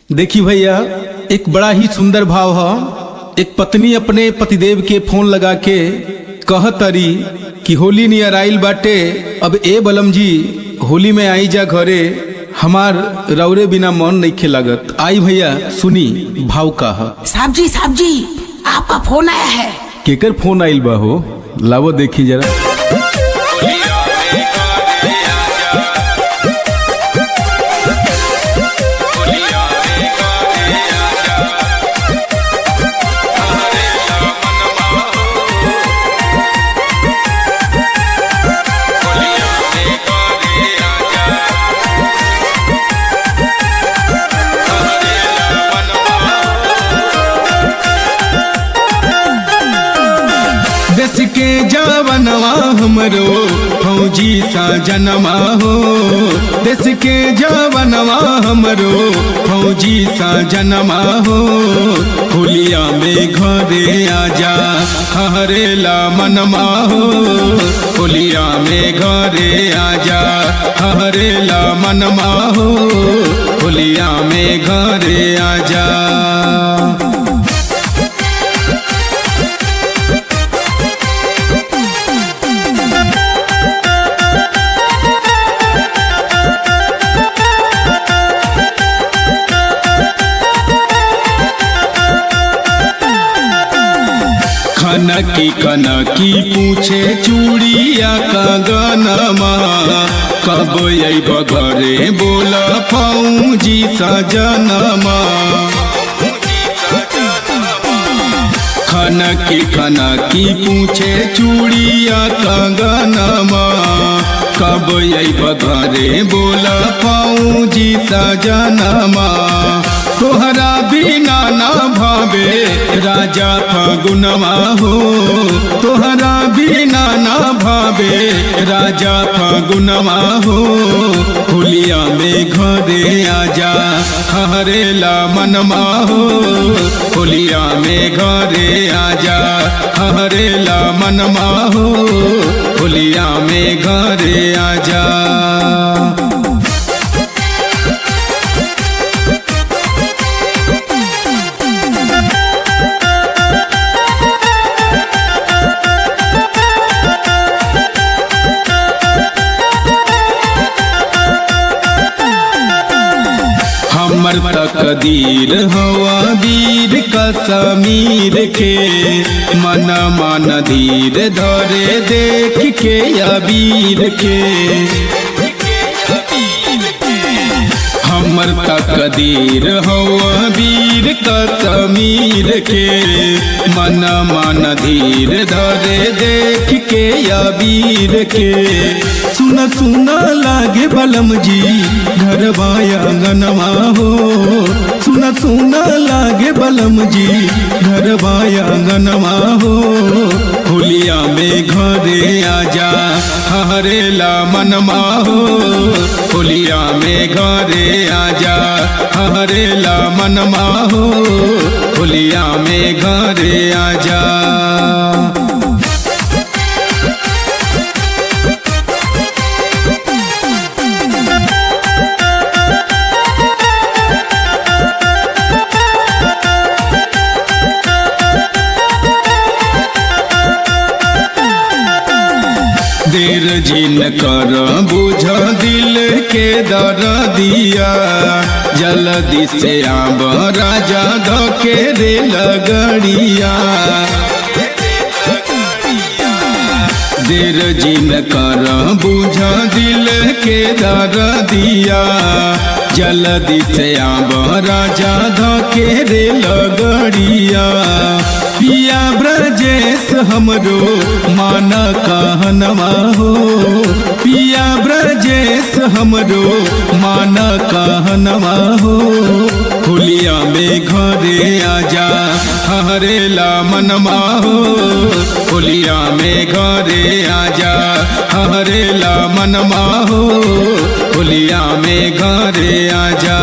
देखी भैया, एक बड़ा ही सुंदर भाव है। एक पत्नी अपने पतिदेव के फोन लगा के कहतरी कि होली नियर आइल बाटे, अब ए बलम जी होली में आई जा घरे, हमार रौरे बिना मन नहीं लागत। आई भैया सुनी भाव का है। साहब जी आपका फोन आया है। केकर फोन आइल बा हो? लावो देखी जरा। देश के जवानवा हमरो फौजी सा जनवा हो, देश के जवानवा हमरो फौजी सा जनवा हो। होलिया में घरे आजा हरेला मनमा हो, होलिया में घरे आजा हरेला मनमा हो, होलिया में घरे आजा। कनकी पूछे चूड़िया का गनमा, कब अइब घरे बोल फौजी सजनमा। खनकी पूछे चूड़िया का गनमा, कब अइब घरे बोल फौजी सजनमा। तोहरा बिना ना भावे राजा फागुनवा हो, तोहरा बिना ना भावे राजा फागुनवा हो। होलिया में घरे आजा हरेला मनमा हो, होलिया में घरे आजा हरेला मनमा हो, होलिया में घरे आजा। हमर तकदीर हवा वीर कश्मीर के, मन धीर धरे देख के अबीर के। हमर तकदीर हवा वीर कश्मीर के, मन धीर धरे देख के अबीर के। सुन सुन लागे बलम जी घर आंगनवा हो, सुन सुन लागे बलम जी घर आंगनवा हो। होलिया में घरे आजा हरेला मनमा हो, होलिया में घरे आजा हरेला मनमा हो, होलिया में घरे आजा। देर जिन कर बुझ दिल के दर्दिया, जल्दी से आब राजा धके रे लगड़िया। देर जिन कर बुझ दिल के दर्दिया, जल्दी से आब राजा धके रे लगड़िया। पिया ब्रजेश हमरो मान कहनवा हो, पिया ब्रजेश हमरो मान कहनवा हो। होलिया में घरे आजा हरेला मनमा हो, होलिया में घरे आजा हरेला मनमा हो, होलिया में घरे आजा।